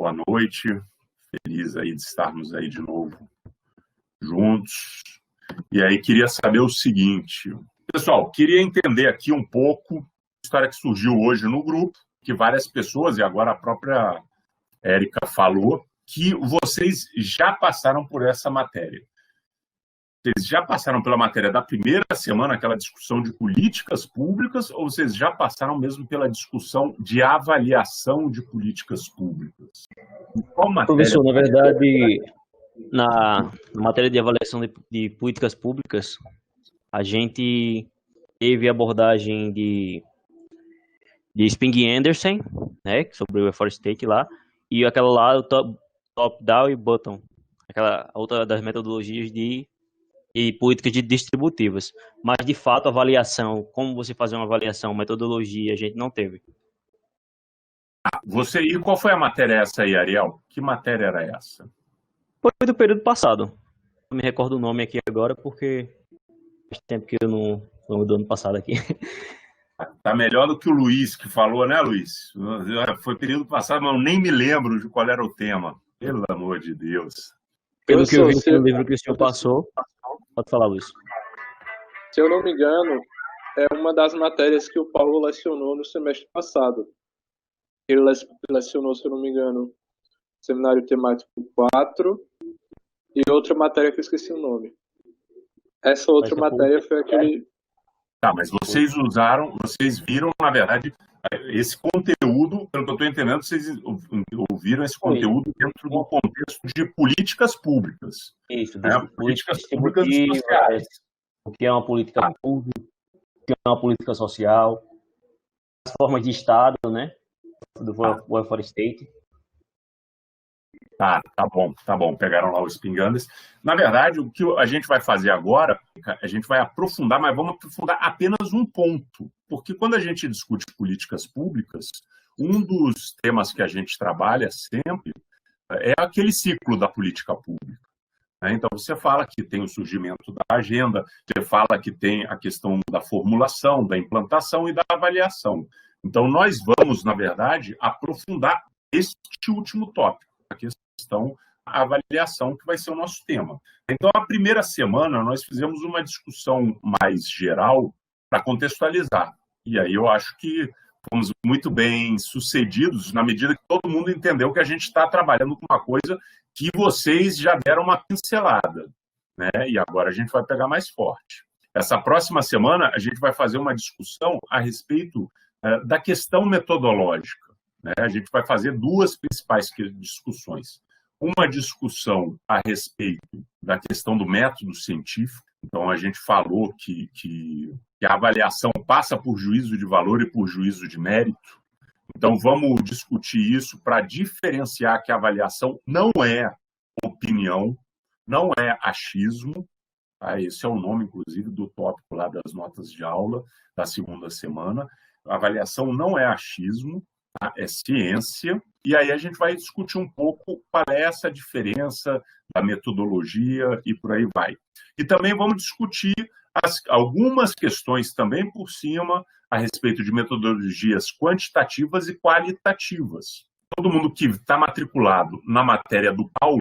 Boa noite. Feliz aí de estarmos aí de novo juntos. E aí queria saber o seguinte. Pessoal, queria entender aqui um pouco a história que surgiu hoje no grupo, que várias pessoas, e agora a própria Érica falou, que vocês já passaram por essa matéria. Vocês já passaram pela matéria da primeira semana, aquela discussão de políticas públicas, ou vocês já passaram mesmo pela discussão de avaliação de políticas públicas? Qual matéria? Professor, na verdade, na matéria de avaliação de políticas públicas, a gente teve a abordagem de Spink Anderson, né, sobre o Effort State lá, e aquela lá, o top-down e bottom, aquela outra das metodologias e políticas distributivas. Mas, de fato, avaliação, como você fazer uma avaliação, metodologia, a gente não teve. E qual foi a matéria essa aí, Ariel? Que matéria era essa? Foi do período passado. Não me recordo o nome aqui agora, porque faz tempo que eu não lembro do ano passado aqui. Tá melhor do que o Luiz que falou, né, Luiz? Foi período passado, mas eu nem me lembro de qual era o tema. Pelo amor de Deus. Pelo que eu vi no livro que o senhor passou, pode falar, Luiz. Se eu não me engano, é uma das matérias que o Paulo lecionou no semestre passado. Ele lecionou, se eu não me engano, Seminário Temático 4 e outra matéria que eu esqueci o nome. Essa outra matéria foi aquele... Tá, mas vocês viram, na verdade, esse conteúdo, pelo que eu estou entendendo, vocês ouviram esse conteúdo dentro do contexto de políticas públicas. Isso, políticas públicas sociais. O que é uma política pública, o que é uma política social, as formas de Estado, né, do welfare state. Tá bom. Pegaram lá os pingandas. Na verdade, o que a gente vai fazer agora, a gente vai aprofundar, mas vamos aprofundar apenas um ponto. Porque quando a gente discute políticas públicas, um dos temas que a gente trabalha sempre é aquele ciclo da política pública. Então, você fala que tem o surgimento da agenda, você fala que tem a questão da formulação, da implantação e da avaliação. Então, nós vamos, na verdade, aprofundar este último tópico, a questão da avaliação, que vai ser o nosso tema. Então, a primeira semana, nós fizemos uma discussão mais geral para contextualizar. E aí eu acho que fomos muito bem sucedidos na medida que todo mundo entendeu que a gente está trabalhando com uma coisa que vocês já deram uma pincelada, né? E agora a gente vai pegar mais forte. Essa próxima semana, a gente vai fazer uma discussão a respeito da questão metodológica, né? A gente vai fazer duas principais discussões. Uma discussão a respeito da questão do método científico. Então, a gente falou que a avaliação passa por juízo de valor e por juízo de mérito. Então, vamos discutir isso para diferenciar que a avaliação não é opinião, não é achismo. Tá? Esse é o nome, inclusive, do tópico lá das notas de aula da segunda semana. A avaliação não é achismo, tá? É ciência. E aí a gente vai discutir um pouco qual é essa diferença da metodologia e por aí vai. E também vamos discutir algumas questões também por cima a respeito de metodologias quantitativas e qualitativas. Todo mundo que está matriculado na matéria do Paulo,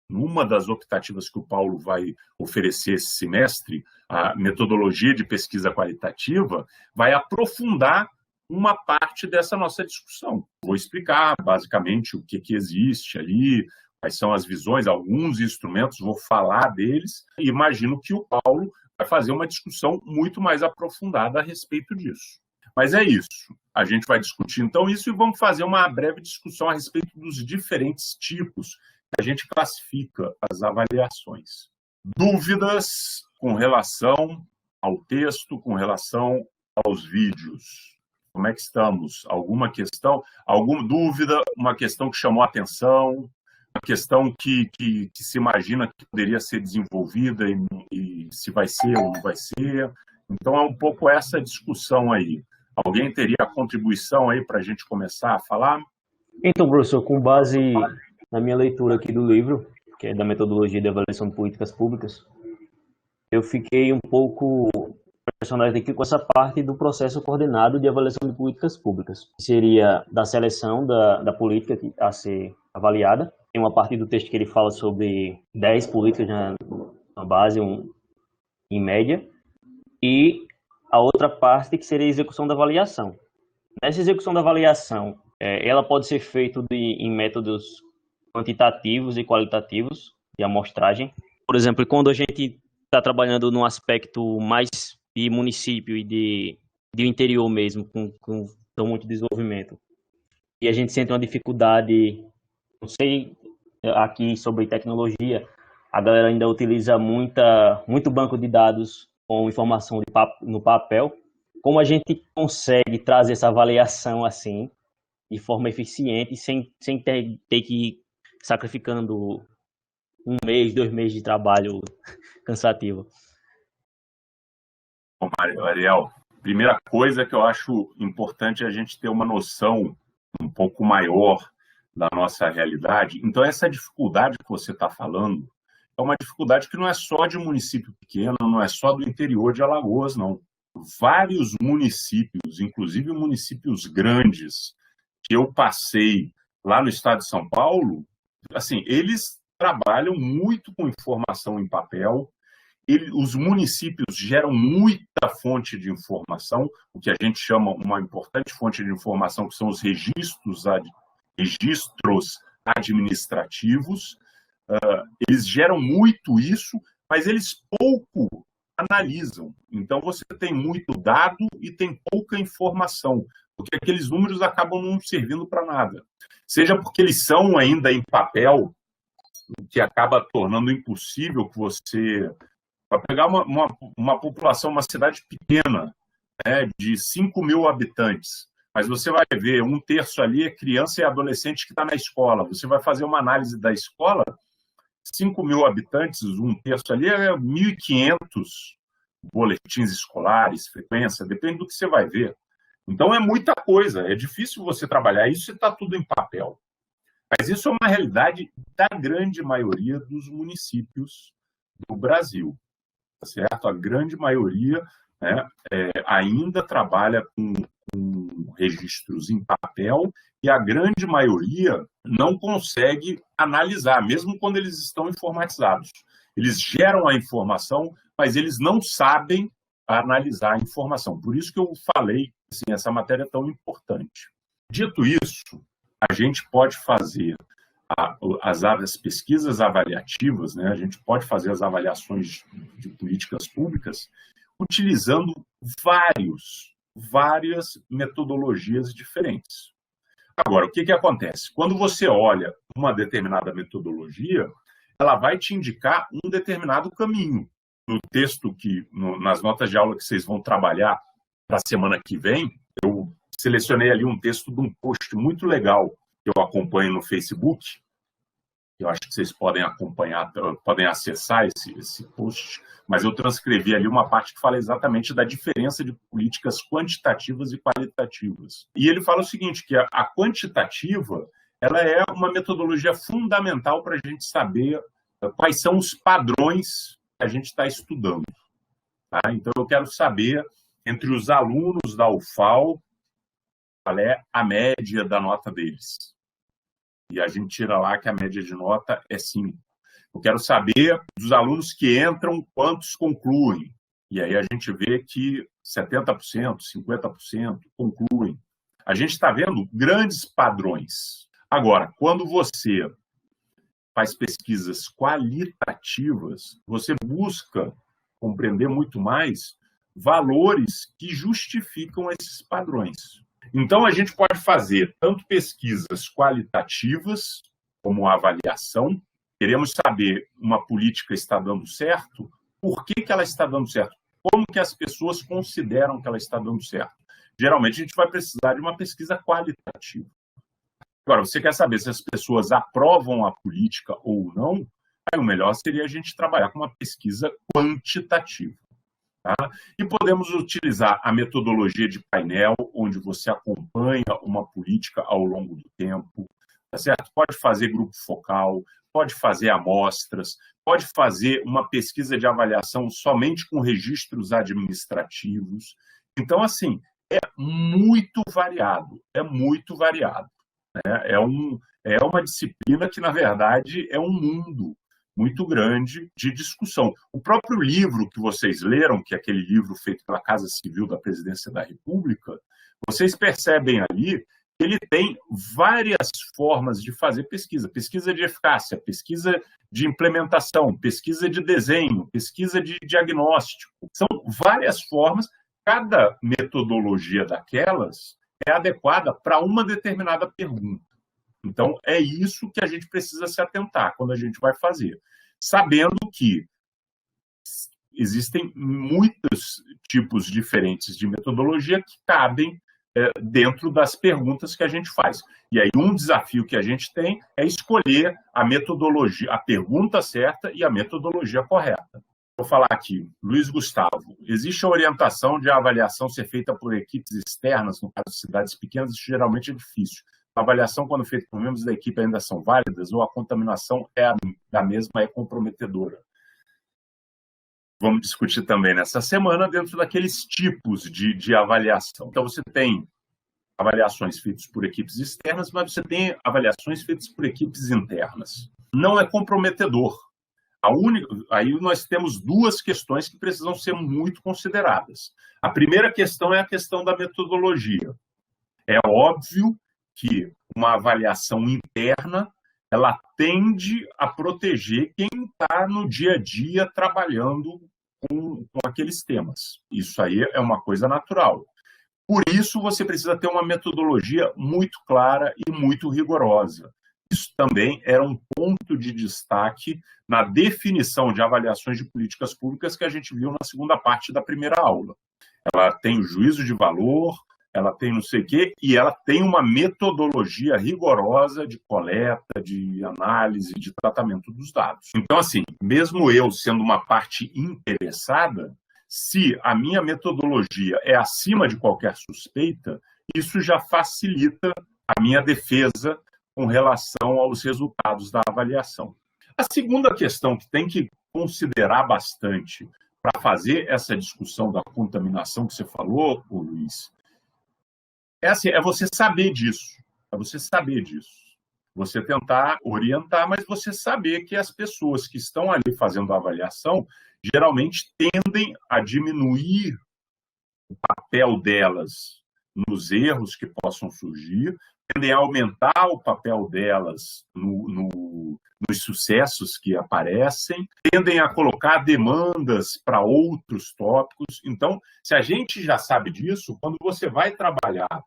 numa das optativas que o Paulo vai oferecer esse semestre, a metodologia de pesquisa qualitativa, vai aprofundar uma parte dessa nossa discussão. Vou explicar, basicamente, o que existe ali, quais são as visões, alguns instrumentos, vou falar deles, e imagino que o Paulo vai fazer uma discussão muito mais aprofundada a respeito disso. Mas é isso. A gente vai discutir, então, isso e vamos fazer uma breve discussão a respeito dos diferentes tipos que a gente classifica as avaliações. Dúvidas com relação ao texto, com relação aos vídeos? Como é que estamos? Alguma questão, alguma dúvida, uma questão que chamou a atenção, uma questão que se imagina que poderia ser desenvolvida e se vai ser ou não vai ser? Então, é um pouco essa discussão aí. Alguém teria a contribuição aí para a gente começar a falar? Então, professor, com base na minha leitura aqui do livro, que é da metodologia de avaliação de políticas públicas, eu fiquei um pouco personagem da equipe com essa parte do processo coordenado de avaliação de políticas públicas, que seria da seleção da política a ser avaliada. Tem uma parte do texto que ele fala sobre 10 políticas na base, em média, e a outra parte que seria a execução da avaliação. Nessa execução da avaliação, ela pode ser feita em métodos quantitativos e qualitativos de amostragem. Por exemplo, quando a gente está trabalhando num aspecto mais de município e de interior mesmo, com muito desenvolvimento, e a gente sente uma dificuldade, não sei, aqui sobre tecnologia, a galera ainda utiliza muito banco de dados com informação no papel. Como a gente consegue trazer essa avaliação assim, de forma eficiente, sem ter que ir sacrificando 1 mês, 2 meses de trabalho cansativo? Bom, Ariel, primeira coisa que eu acho importante é a gente ter uma noção um pouco maior da nossa realidade. Então, essa dificuldade que você está falando é uma dificuldade que não é só de município pequeno, não é só do interior de Alagoas, não. Vários municípios, inclusive municípios grandes, que eu passei lá no estado de São Paulo, assim, eles trabalham muito com informação em papel. Os municípios geram muita fonte de informação, o que a gente chama uma importante fonte de informação, que são os registros administrativos. Eles geram muito isso, mas eles pouco analisam. Então, você tem muito dado e tem pouca informação, porque aqueles números acabam não servindo para nada. Seja porque eles são ainda em papel, o que acaba tornando impossível que você... Para pegar uma população, uma cidade pequena, né, de 5 mil habitantes, mas você vai ver 1/3 ali é criança e adolescente que está na escola. Você vai fazer uma análise da escola, 5 mil habitantes, 1/3 ali é 1.500 boletins escolares, frequência, depende do que você vai ver. Então é muita coisa, é difícil você trabalhar isso se está tudo em papel. Mas isso é uma realidade da grande maioria dos municípios do Brasil. Certo? A grande maioria, né, ainda trabalha com registros em papel e a grande maioria não consegue analisar, mesmo quando eles estão informatizados. Eles geram a informação, mas eles não sabem analisar a informação. Por isso que eu falei, assim, essa matéria é tão importante. Dito isso, a gente pode fazer as pesquisas avaliativas, né? A gente pode fazer as avaliações de políticas públicas utilizando várias metodologias diferentes. Agora, o que acontece? Quando você olha uma determinada metodologia, ela vai te indicar um determinado caminho. No texto, nas notas de aula que vocês vão trabalhar para a semana que vem, eu selecionei ali um texto de um post muito legal que eu acompanho no Facebook. Eu acho que vocês podem acompanhar, podem acessar esse post, mas eu transcrevi ali uma parte que fala exatamente da diferença de políticas quantitativas e qualitativas. E ele fala o seguinte, que a quantitativa ela é uma metodologia fundamental para a gente saber quais são os padrões que a gente está estudando. Tá? Então, eu quero saber, entre os alunos da UFAL, qual é a média da nota deles. E a gente tira lá que a média de nota é 5. Eu quero saber dos alunos que entram, quantos concluem. E aí a gente vê que 70%, 50% concluem. A gente está vendo grandes padrões. Agora, quando você faz pesquisas qualitativas, você busca compreender muito mais valores que justificam esses padrões. Então, a gente pode fazer tanto pesquisas qualitativas, como a avaliação. Queremos saber uma política está dando certo, por que ela está dando certo, como que as pessoas consideram que ela está dando certo. Geralmente, a gente vai precisar de uma pesquisa qualitativa. Agora, você quer saber se as pessoas aprovam a política ou não, aí o melhor seria a gente trabalhar com uma pesquisa quantitativa. Tá? E podemos utilizar a metodologia de painel, onde você acompanha uma política ao longo do tempo, tá certo? Pode fazer grupo focal, pode fazer amostras, pode fazer uma pesquisa de avaliação somente com registros administrativos. Então, assim, é muito variado, né? É uma disciplina que, na verdade, é um mundo muito grande de discussão. O próprio livro que vocês leram, que é aquele livro feito pela Casa Civil da Presidência da República, vocês percebem ali que ele tem várias formas de fazer pesquisa. Pesquisa de eficácia, pesquisa de implementação, pesquisa de desenho, pesquisa de diagnóstico. São várias formas. Cada metodologia daquelas é adequada para uma determinada pergunta. Então, é isso que a gente precisa se atentar quando a gente vai fazer, sabendo que existem muitos tipos diferentes de metodologia que cabem dentro das perguntas que a gente faz. E aí, um desafio que a gente tem é escolher a metodologia, a pergunta certa e a metodologia correta. Vou falar aqui, Luiz Gustavo, existe a orientação de a avaliação ser feita por equipes externas, no caso de cidades pequenas, isso geralmente é difícil. A avaliação, quando feita por membros da equipe, ainda são válidas ou a contaminação da mesma é comprometedora? Vamos discutir também nessa semana dentro daqueles tipos de avaliação. Então, você tem avaliações feitas por equipes externas, mas você tem avaliações feitas por equipes internas. Não é comprometedor. Aí nós temos duas questões que precisam ser muito consideradas. A primeira questão é a questão da metodologia. É óbvio que uma avaliação interna ela tende a proteger quem está no dia a dia trabalhando com aqueles temas. Isso aí é uma coisa natural. Por isso, você precisa ter uma metodologia muito clara e muito rigorosa. Isso também era um ponto de destaque na definição de avaliações de políticas públicas que a gente viu na segunda parte da primeira aula. Ela tem o juízo de valor, ela tem não sei o quê, e ela tem uma metodologia rigorosa de coleta, de análise, de tratamento dos dados. Então, assim, mesmo eu sendo uma parte interessada, se a minha metodologia é acima de qualquer suspeita, isso já facilita a minha defesa com relação aos resultados da avaliação. A segunda questão que tem que considerar bastante para fazer essa discussão da contaminação que você falou, Luiz, é você saber disso. É você saber disso. Você tentar orientar, mas você saber que as pessoas que estão ali fazendo a avaliação geralmente tendem a diminuir o papel delas nos erros que possam surgir, tendem a aumentar o papel delas nos sucessos que aparecem, tendem a colocar demandas para outros tópicos. Então, se a gente já sabe disso, quando você vai trabalhar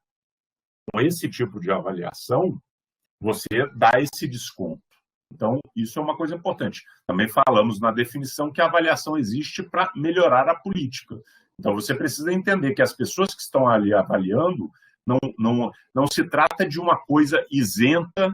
com esse tipo de avaliação, você dá esse desconto. Então, isso é uma coisa importante. Também falamos na definição que a avaliação existe para melhorar a política. Então, você precisa entender que as pessoas que estão ali avaliando não se trata de uma coisa isenta,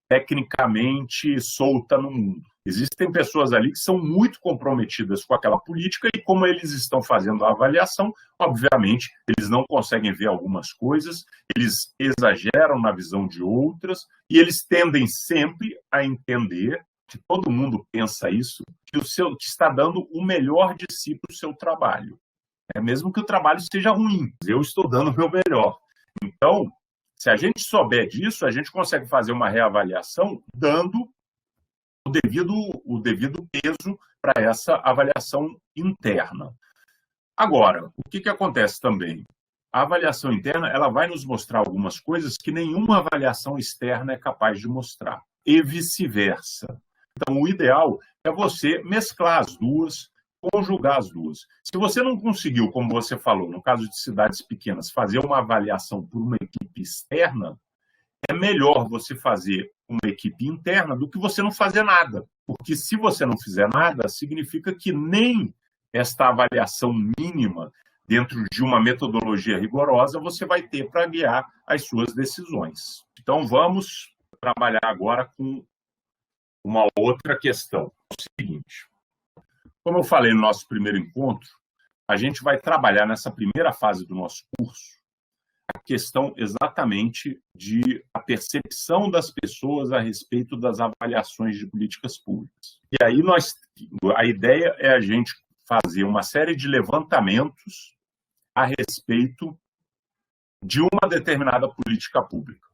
tecnicamente solta no mundo. Existem pessoas ali que são muito comprometidas com aquela política e, como eles estão fazendo a avaliação, obviamente, eles não conseguem ver algumas coisas, eles exageram na visão de outras e eles tendem sempre a entender, que todo mundo pensa isso, que está dando o melhor de si para o seu trabalho. Mesmo que o trabalho seja ruim, eu estou dando o meu melhor. Então, se a gente souber disso, a gente consegue fazer uma reavaliação dando o devido peso para essa avaliação interna. Agora, o que acontece também? A avaliação interna ela vai nos mostrar algumas coisas que nenhuma avaliação externa é capaz de mostrar, e vice-versa. Então, o ideal é você mesclar as duas, conjugar as duas. Se você não conseguiu, como você falou, no caso de cidades pequenas, fazer uma avaliação por uma equipe externa, é melhor você fazer uma equipe interna do que você não fazer nada. Porque se você não fizer nada, significa que nem esta avaliação mínima dentro de uma metodologia rigorosa você vai ter para guiar as suas decisões. Então, vamos trabalhar agora com uma outra questão. É o seguinte, como eu falei no nosso primeiro encontro, a gente vai trabalhar nessa primeira fase do nosso curso a questão exatamente de a percepção das pessoas a respeito das avaliações de políticas públicas. E aí a ideia é a gente fazer uma série de levantamentos a respeito de uma determinada política pública.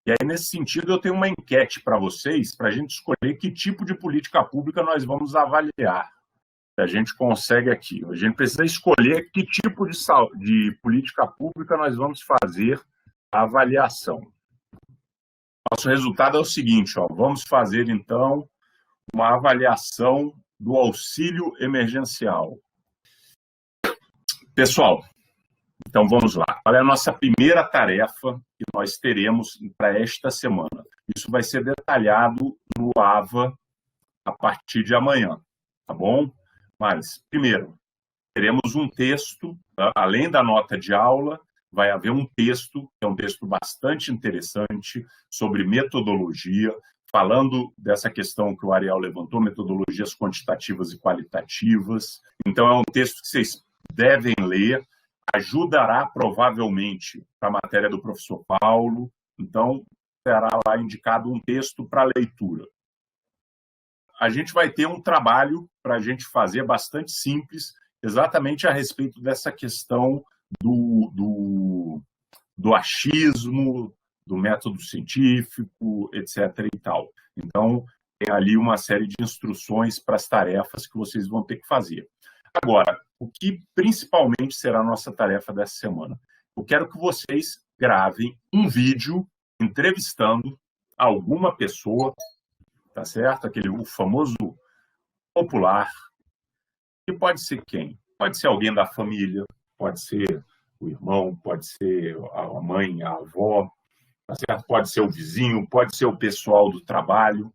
E aí, nesse sentido, eu tenho uma enquete para vocês, para a gente escolher que tipo de política pública nós vamos avaliar. A gente consegue aqui. A gente precisa escolher que tipo de política pública nós vamos fazer a avaliação. Nosso resultado é o seguinte, ó, vamos fazer, então, uma avaliação do auxílio emergencial. Pessoal, então vamos lá. Qual é a nossa primeira tarefa que nós teremos para esta semana? Isso vai ser detalhado no AVA a partir de amanhã, tá bom? Mas, primeiro, teremos um texto, além da nota de aula, vai haver um texto, que é um texto bastante interessante, sobre metodologia, falando dessa questão que o Ariel levantou, metodologias quantitativas e qualitativas. Então, é um texto que vocês devem ler, ajudará provavelmente para a matéria do professor Paulo, então será lá indicado um texto para leitura. A gente vai ter um trabalho para a gente fazer bastante simples, exatamente a respeito dessa questão do achismo, do método científico, etc. e tal. Então, tem ali uma série de instruções para as tarefas que vocês vão ter que fazer. Agora, o que principalmente será a nossa tarefa dessa semana? Eu quero que vocês gravem um vídeo entrevistando alguma pessoa, tá certo? O famoso popular, que pode ser quem? Pode ser alguém da família, pode ser o irmão, pode ser a mãe, a avó, tá certo? Pode ser o vizinho, pode ser o pessoal do trabalho,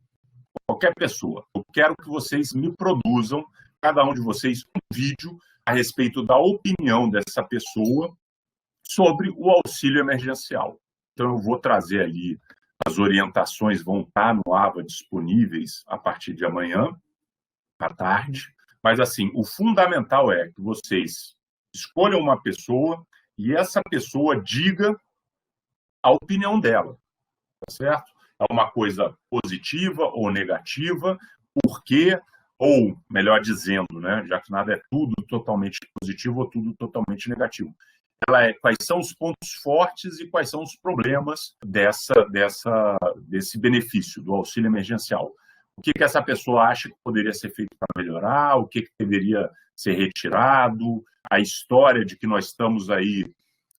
qualquer pessoa. Eu quero que vocês me produzam, cada um de vocês, um vídeo a respeito da opinião dessa pessoa sobre o auxílio emergencial. Então, eu vou trazer ali, as orientações vão estar no AVA disponíveis a partir de amanhã, à tarde. Mas, assim, o fundamental é que vocês escolham uma pessoa e essa pessoa diga a opinião dela, tá certo? É uma coisa positiva ou negativa, por quê? Ou, melhor dizendo, né, já que nada é tudo totalmente positivo ou tudo totalmente negativo. Quais são os pontos fortes e quais são os problemas desse benefício, do auxílio emergencial. O que essa pessoa acha que poderia ser feito para melhorar, o que deveria ser retirado, a história de que nós estamos aí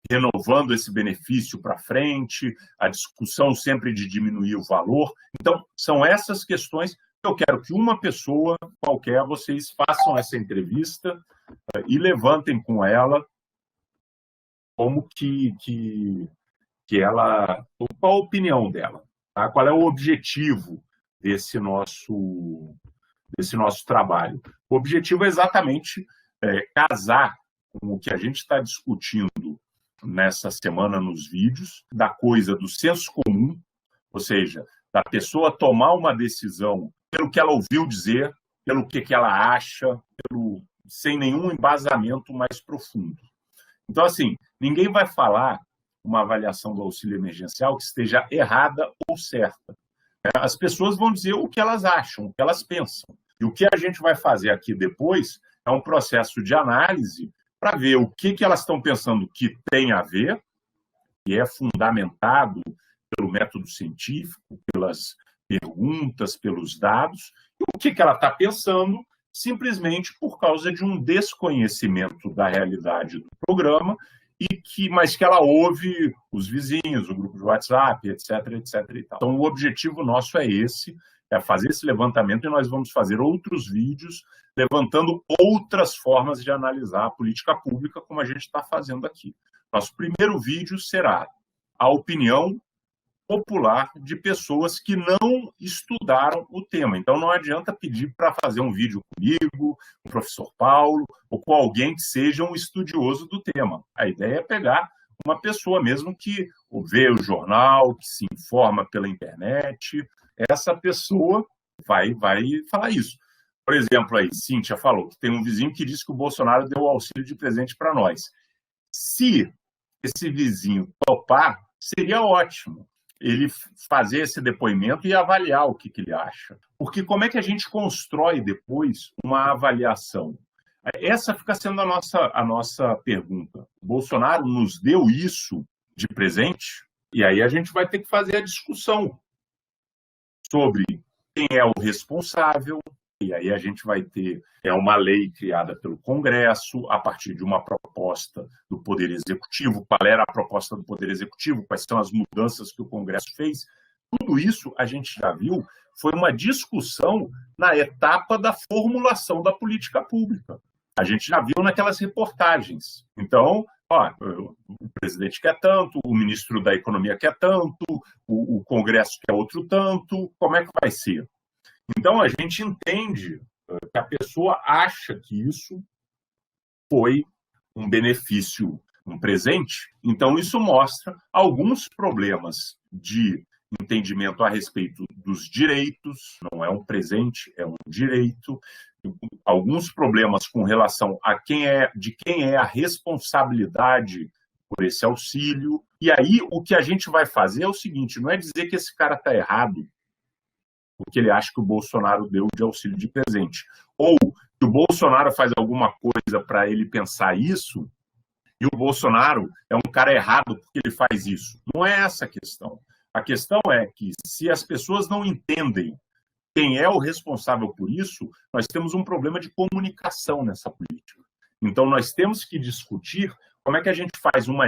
renovando esse benefício para frente, a discussão sempre de diminuir o valor. Então, são essas questões que eu quero que uma pessoa qualquer, vocês façam essa entrevista e levantem com ela como que ela, qual a opinião dela, tá? Qual é o objetivo desse nosso trabalho. O objetivo é exatamente casar com o que a gente está discutindo nessa semana nos vídeos, da coisa do senso comum, ou seja, da pessoa tomar uma decisão pelo que ela ouviu dizer, pelo que ela acha, sem nenhum embasamento mais profundo. Então, assim, ninguém vai falar uma avaliação do auxílio emergencial que esteja errada ou certa. As pessoas vão dizer o que elas acham, o que elas pensam. E o que a gente vai fazer aqui depois é um processo de análise para ver o que elas estão pensando que tem a ver, que é fundamentado pelo método científico, pelas perguntas, pelos dados, e o que ela está pensando simplesmente por causa de um desconhecimento da realidade do programa, mas que ela ouve os vizinhos, o grupo de WhatsApp, etc, etc. E tal. Então, o objetivo nosso é esse, é fazer esse levantamento, e nós vamos fazer outros vídeos levantando outras formas de analisar a política pública, como a gente está fazendo aqui. Nosso primeiro vídeo será a opinião popular de pessoas que não estudaram o tema. Então, não adianta pedir para fazer um vídeo comigo, com o professor Paulo, ou com alguém que seja um estudioso do tema. A ideia é pegar uma pessoa mesmo que vê o jornal, que se informa pela internet. Essa pessoa vai falar isso. Por exemplo, aí, Cíntia falou que tem um vizinho que disse que o Bolsonaro deu o auxílio de presente para nós. Se esse vizinho topar, seria ótimo. ele fazer esse depoimento e avaliar o que ele acha. Porque como é que a gente constrói depois uma avaliação? Essa fica sendo a nossa pergunta. O Bolsonaro nos deu isso de presente, e aí a gente vai ter que fazer a discussão sobre quem é o responsável, e aí a gente vai ter uma lei criada pelo Congresso, a partir de uma proposta do Poder Executivo. Qual era a proposta do Poder Executivo? Quais são as mudanças que o Congresso fez? Tudo isso a gente já viu, foi uma discussão na etapa da formulação da política pública. A gente já viu naquelas reportagens. Então, o presidente quer tanto, o ministro da Economia quer tanto, o Congresso quer outro tanto, como é que vai ser? Então, a gente entende que a pessoa acha que isso foi um benefício, um presente. Então, isso mostra alguns problemas de entendimento a respeito dos direitos, não é um presente, é um direito. Alguns problemas com relação a de quem é a responsabilidade por esse auxílio. E aí, o que a gente vai fazer é o seguinte, não é dizer que esse cara está errado, porque ele acha que o Bolsonaro deu de auxílio de presente. Ou que o Bolsonaro faz alguma coisa para ele pensar isso, e o Bolsonaro é um cara errado porque ele faz isso. Não é essa a questão. A questão é que, se as pessoas não entendem quem é o responsável por isso, nós temos um problema de comunicação nessa política. Então, nós temos que discutir como é que a gente faz uma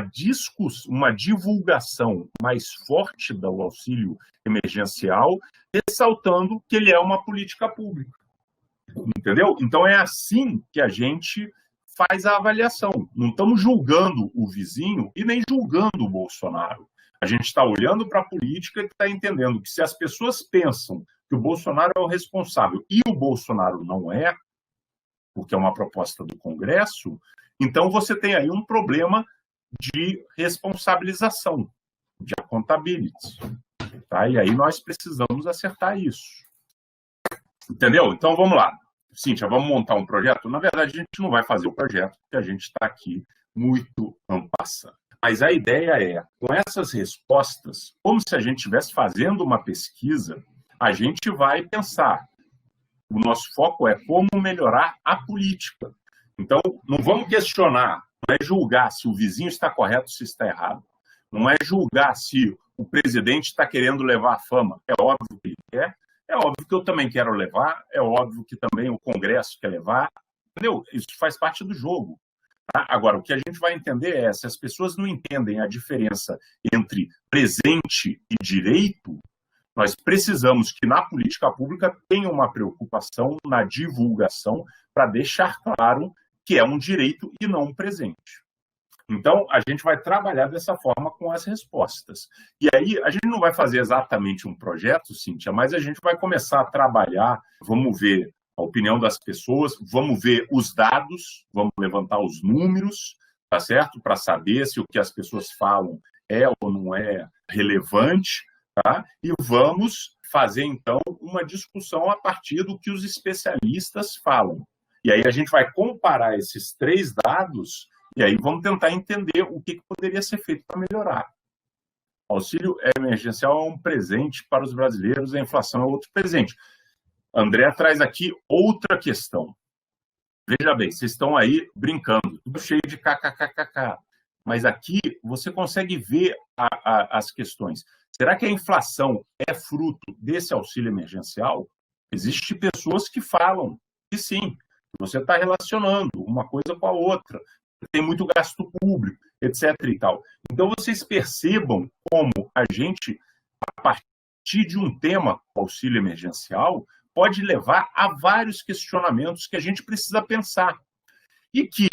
divulgação mais forte do auxílio emergencial, ressaltando que ele é uma política pública. Entendeu? Então, é assim que a gente faz a avaliação. Não estamos julgando o vizinho e nem julgando o Bolsonaro. A gente está olhando para a política e está entendendo que, se as pessoas pensam que o Bolsonaro é o responsável e o Bolsonaro não é, porque é uma proposta do Congresso, então você tem aí um problema de responsabilização, de accountability. Tá? E aí nós precisamos acertar isso. Entendeu? Então vamos lá. Cíntia, vamos montar um projeto? Na verdade, a gente não vai fazer o projeto, porque a gente está aqui muito en passant. Mas a ideia é, com essas respostas, como se a gente estivesse fazendo uma pesquisa, a gente vai pensar. O nosso foco é como melhorar a política. Então, não vamos questionar, não é julgar se o vizinho está correto ou se está errado. Não é julgar se o presidente está querendo levar a fama. É óbvio que ele quer, é óbvio que eu também quero levar, é óbvio que também o Congresso quer levar. Entendeu? Isso faz parte do jogo. Tá? Agora, o que a gente vai entender é, se as pessoas não entendem a diferença entre presente e direito, nós precisamos que na política pública tenha uma preocupação na divulgação para deixar claro que é um direito e não um presente. Então, a gente vai trabalhar dessa forma com as respostas. E aí, a gente não vai fazer exatamente um projeto, Cíntia, mas a gente vai começar a trabalhar, vamos ver a opinião das pessoas, vamos ver os dados, vamos levantar os números, tá certo? Para saber se o que as pessoas falam é ou não é relevante, tá? E vamos fazer, então, uma discussão a partir do que os especialistas falam. E aí a gente vai comparar esses 3 dados e aí vamos tentar entender o que poderia ser feito para melhorar. O auxílio emergencial é um presente para os brasileiros, a inflação é outro presente. André traz aqui outra questão. Veja bem, vocês estão aí brincando, tudo cheio de kkkk. Mas aqui você consegue ver as questões. Será que a inflação é fruto desse auxílio emergencial? Existem pessoas que falam que sim, que você está relacionando uma coisa com a outra, tem muito gasto público, etc. e tal. Então, vocês percebam como a gente, a partir de um tema, auxílio emergencial, pode levar a vários questionamentos que a gente precisa pensar. E que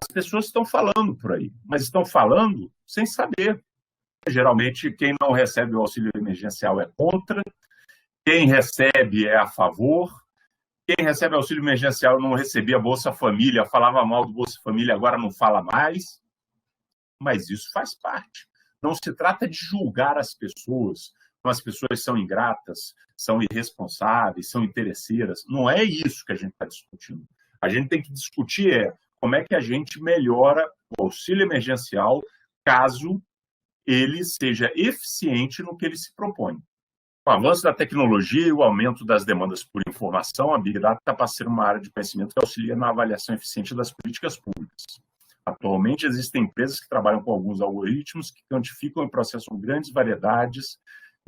as pessoas estão falando por aí, mas estão falando sem saber. Geralmente, quem não recebe o auxílio emergencial é contra, quem recebe é a favor, quem recebe auxílio emergencial não recebia Bolsa Família, falava mal do Bolsa Família, agora não fala mais. Mas isso faz parte. Não se trata de julgar as pessoas, como as pessoas são ingratas, são irresponsáveis, são interesseiras. Não é isso que a gente está discutindo. A gente tem que discutir como é que a gente melhora o auxílio emergencial caso ele seja eficiente no que ele se propõe. Com o avanço da tecnologia e o aumento das demandas por informação, a Big Data passa a ser uma área de conhecimento que auxilia na avaliação eficiente das políticas públicas. Atualmente, existem empresas que trabalham com alguns algoritmos que quantificam e processam grandes variedades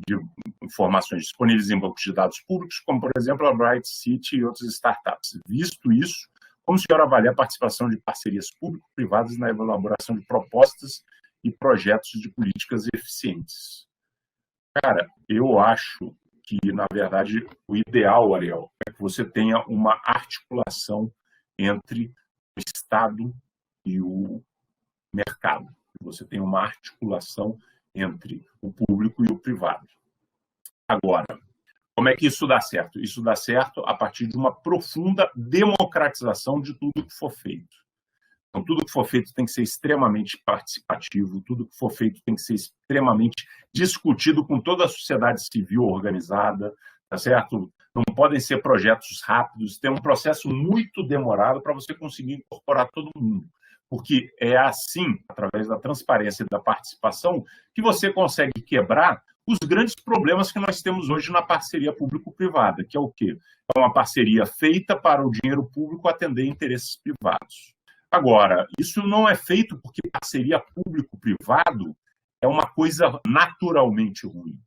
de informações disponíveis em bancos de dados públicos, como, por exemplo, a Bright City e outras startups. Visto isso, como o senhor avalia a participação de parcerias público-privadas na elaboração de propostas e projetos de políticas eficientes? Cara, eu acho que, na verdade, o ideal, Ariel, é que você tenha uma articulação entre o Estado e o mercado. Você tenha uma articulação entre o público e o privado. Agora, como é que isso dá certo? Isso dá certo a partir de uma profunda democratização de tudo que for feito. Então, tudo que for feito tem que ser extremamente participativo, tudo que for feito tem que ser extremamente discutido com toda a sociedade civil organizada, tá certo? Não podem ser projetos rápidos, tem um processo muito demorado para você conseguir incorporar todo mundo. Porque é assim, através da transparência e da participação, que você consegue quebrar os grandes problemas que nós temos hoje na parceria público-privada, que é o quê? É uma parceria feita para o dinheiro público atender interesses privados. Agora, isso não é feito porque parceria público-privado é uma coisa naturalmente ruim.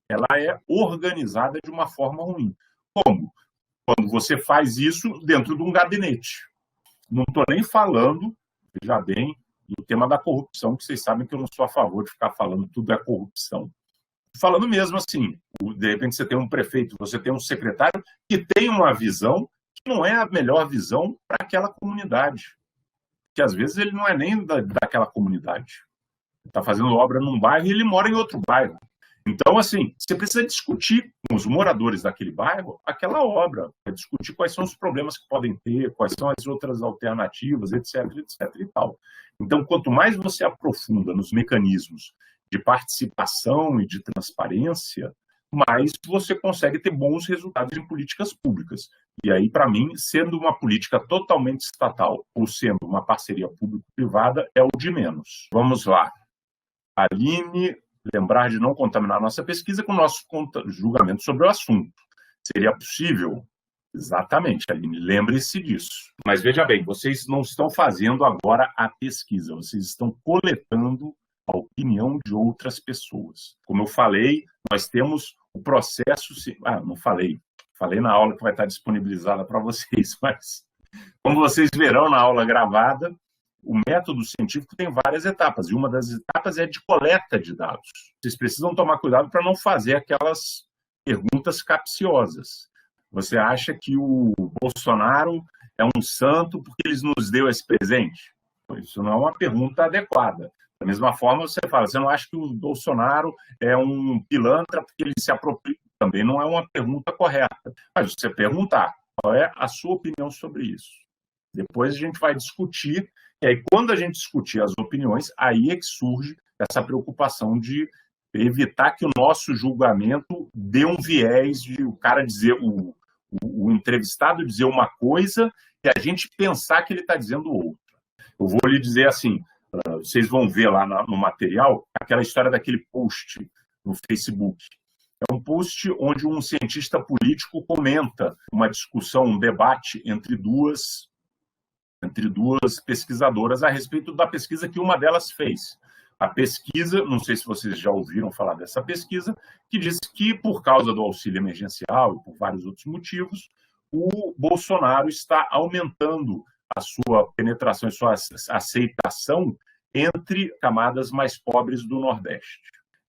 Ela é organizada de uma forma ruim. Como? Quando você faz isso dentro de um gabinete. Não estou nem falando, veja bem, do tema da corrupção, que vocês sabem que eu não sou a favor de ficar falando tudo é corrupção. Falando mesmo assim, de repente você tem um prefeito, você tem um secretário que tem uma visão que não é a melhor visão para aquela comunidade. Que às vezes ele não é nem daquela comunidade. Ele está fazendo obra num bairro e ele mora em outro bairro. Então, assim, você precisa discutir com os moradores daquele bairro aquela obra, discutir quais são os problemas que podem ter, quais são as outras alternativas, etc, etc e tal. Então, quanto mais você aprofunda nos mecanismos de participação e de transparência, mais você consegue ter bons resultados em políticas públicas. E aí, para mim, sendo uma política totalmente estatal ou sendo uma parceria público-privada, é o de menos. Vamos lá. Aline, lembrar de não contaminar nossa pesquisa com o nosso julgamento sobre o assunto. Seria possível? Exatamente, Aline, lembre-se disso. Mas veja bem, vocês não estão fazendo agora a pesquisa, vocês estão coletando a opinião de outras pessoas. Como eu falei, nós temos o processo... não falei. Falei na aula que vai estar disponibilizada para vocês, mas como vocês verão na aula gravada, o método científico tem várias etapas, e uma das etapas é de coleta de dados. Vocês precisam tomar cuidado para não fazer aquelas perguntas capciosas. Você acha que o Bolsonaro é um santo porque ele nos deu esse presente? Isso não é uma pergunta adequada. Da mesma forma, você fala, você não acha que o Bolsonaro é um pilantra porque ele se apropria? Também não é uma pergunta correta. Mas você perguntar qual é a sua opinião sobre isso. Depois a gente vai discutir, e aí quando a gente discutir as opiniões, aí é que surge essa preocupação de evitar que o nosso julgamento dê um viés de o cara dizer, o entrevistado dizer uma coisa e a gente pensar que ele está dizendo outra. Eu vou lhe dizer assim, vocês vão ver lá no material aquela história daquele post no Facebook. É um post onde um cientista político comenta uma discussão, um debate entre duas pesquisadoras a respeito da pesquisa que uma delas fez. A pesquisa, não sei se vocês já ouviram falar dessa pesquisa, que diz que por causa do auxílio emergencial e por vários outros motivos, o Bolsonaro está aumentando a sua penetração e sua aceitação entre camadas mais pobres do Nordeste.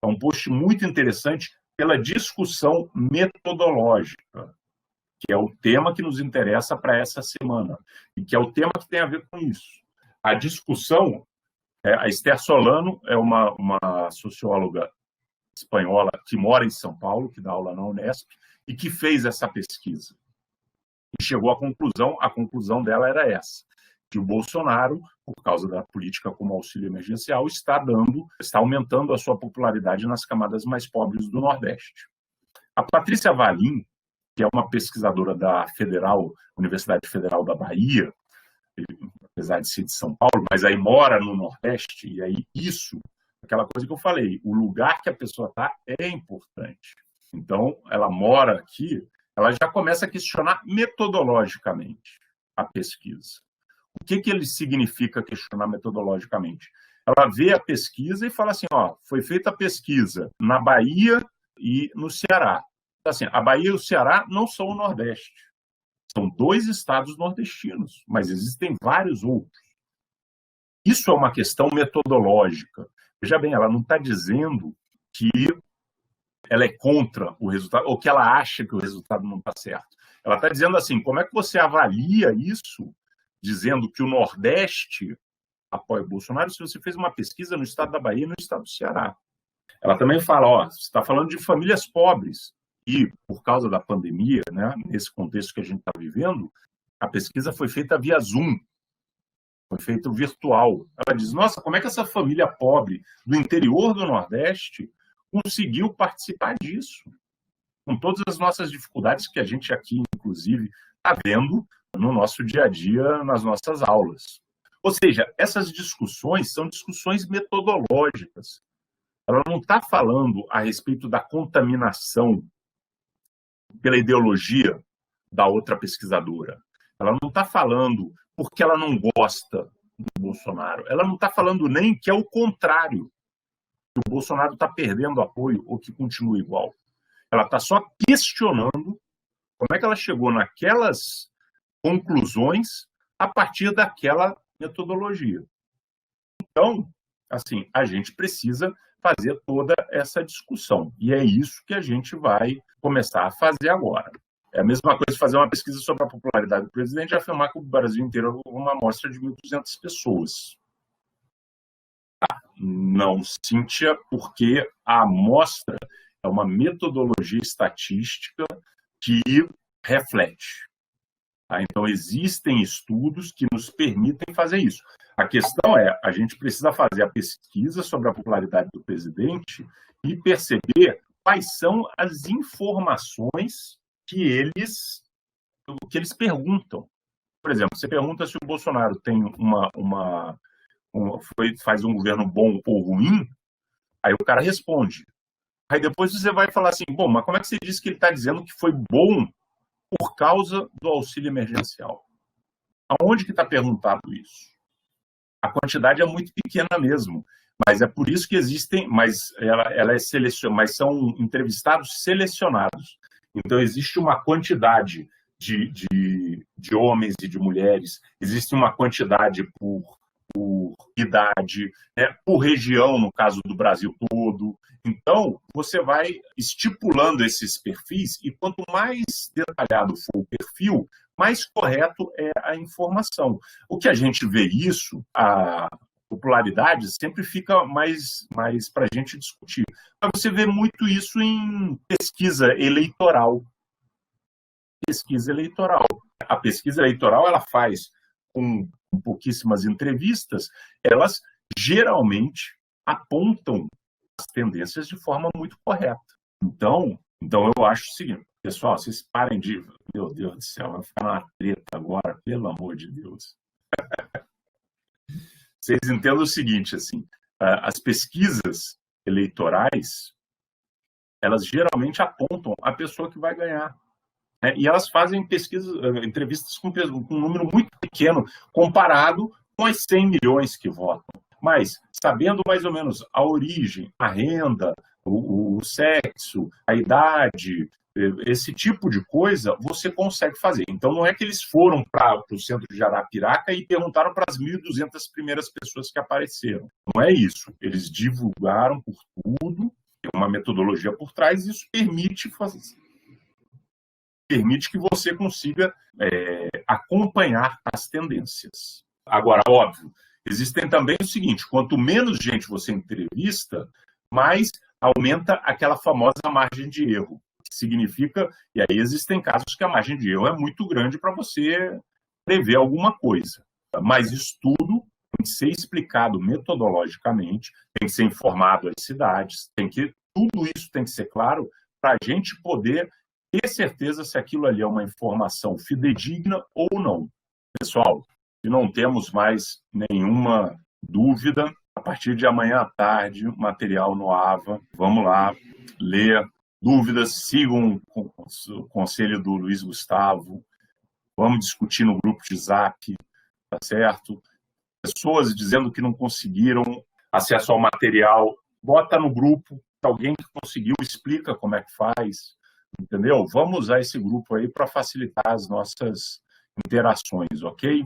É um post muito interessante pela discussão metodológica, que é o tema que nos interessa para essa semana, e que é o tema que tem a ver com isso. A discussão, a Esther Solano é uma socióloga espanhola que mora em São Paulo, que dá aula na Unesp, e que fez essa pesquisa. E chegou à conclusão, a conclusão dela era essa, que o Bolsonaro, por causa da política como auxílio emergencial, está aumentando a sua popularidade nas camadas mais pobres do Nordeste. A Patrícia Valim, que é uma pesquisadora da Universidade Federal da Bahia, apesar de ser de São Paulo, mas aí mora no Nordeste, e aí isso aquela coisa que eu falei, o lugar que a pessoa está é importante. Então, ela mora aqui, ela já começa a questionar metodologicamente a pesquisa. O que ele significa questionar metodologicamente? Ela vê a pesquisa e fala assim, ó, foi feita a pesquisa na Bahia e no Ceará. Assim, a Bahia e o Ceará não são o Nordeste. São 2 estados nordestinos, mas existem vários outros. Isso é uma questão metodológica. Veja bem, ela não está dizendo que ela é contra o resultado, ou que ela acha que o resultado não está certo. Ela está dizendo assim, como é que você avalia isso, dizendo que o Nordeste apoia o Bolsonaro, se você fez uma pesquisa no estado da Bahia e no estado do Ceará? Ela também fala, ó, você está falando de famílias pobres, e por causa da pandemia, né, nesse contexto que a gente está vivendo, a pesquisa foi feita via Zoom, foi feita virtual. Ela diz, nossa, como é que essa família pobre do interior do Nordeste conseguiu participar disso? Com todas as nossas dificuldades que a gente aqui, inclusive, está vendo no nosso dia a dia, nas nossas aulas. Ou seja, essas discussões são discussões metodológicas. Ela não está falando a respeito da contaminação pela ideologia da outra pesquisadora. Ela não está falando porque ela não gosta do Bolsonaro. Ela não está falando nem que é o contrário, que o Bolsonaro está perdendo apoio ou que continua igual. Ela está só questionando como é que ela chegou naquelas conclusões a partir daquela metodologia. Então, assim, a gente precisa fazer toda essa discussão. E é isso que a gente vai começar a fazer agora. É a mesma coisa fazer uma pesquisa sobre a popularidade do presidente e afirmar que o Brasil inteiro é uma amostra de 1.200 pessoas. Não, Cíntia, porque a amostra é uma metodologia estatística que reflete. Então, existem estudos que nos permitem fazer isso. A questão é, a gente precisa fazer a pesquisa sobre a popularidade do presidente e perceber quais são as informações que eles perguntam. Por exemplo, você pergunta se o Bolsonaro tem faz um governo bom ou ruim, aí o cara responde. Aí depois você vai falar assim, bom, mas como é que você diz que ele está dizendo que foi bom por causa do auxílio emergencial? Aonde que está perguntado isso? A quantidade é muito pequena mesmo, mas é por isso que existem, mas ela é selecionada, mas são entrevistados selecionados. Então existe uma quantidade de homens e de mulheres, existe uma quantidade por idade, né, por região, no caso do Brasil todo. Então, você vai estipulando esses perfis e quanto mais detalhado for o perfil, mais correto é a informação. O que a gente vê isso, a popularidade sempre fica mais para a gente discutir. Mas você vê muito isso em pesquisa eleitoral. Pesquisa eleitoral. A pesquisa eleitoral ela faz com pouquíssimas entrevistas, elas geralmente apontam as tendências de forma muito correta. Então eu acho o seguinte, pessoal, vocês parem de... Meu Deus do céu, vai ficar uma treta agora, pelo amor de Deus. Vocês entendam o seguinte, assim, as pesquisas eleitorais, elas geralmente apontam a pessoa que vai ganhar. E elas fazem entrevistas com um número muito pequeno comparado com as 100 milhões que votam. Mas, sabendo mais ou menos a origem, a renda, o sexo, a idade, esse tipo de coisa, você consegue fazer. Então, não é que eles foram para o centro de Arapiraca e perguntaram para as 1.200 primeiras pessoas que apareceram. Não é isso. Eles divulgaram por tudo, tem uma metodologia por trás, e isso permite que você consiga acompanhar as tendências. Agora, óbvio, existem também o seguinte, quanto menos gente você entrevista, mais aumenta aquela famosa margem de erro. Que significa, e aí existem casos que a margem de erro é muito grande para você prever alguma coisa. Mas isso tudo tem que ser explicado metodologicamente, tem que ser informado às cidades, tudo isso tem que ser claro para a gente poder ter certeza se aquilo ali é uma informação fidedigna ou não. Pessoal, se não temos mais nenhuma dúvida, a partir de amanhã à tarde, material no AVA. Vamos lá, ler. Dúvidas, sigam o conselho do Luiz Gustavo. Vamos discutir no grupo de Zap, tá certo? Pessoas dizendo que não conseguiram acesso ao material, bota no grupo, alguém que conseguiu explica como é que faz, entendeu? Vamos usar esse grupo aí para facilitar as nossas interações, ok?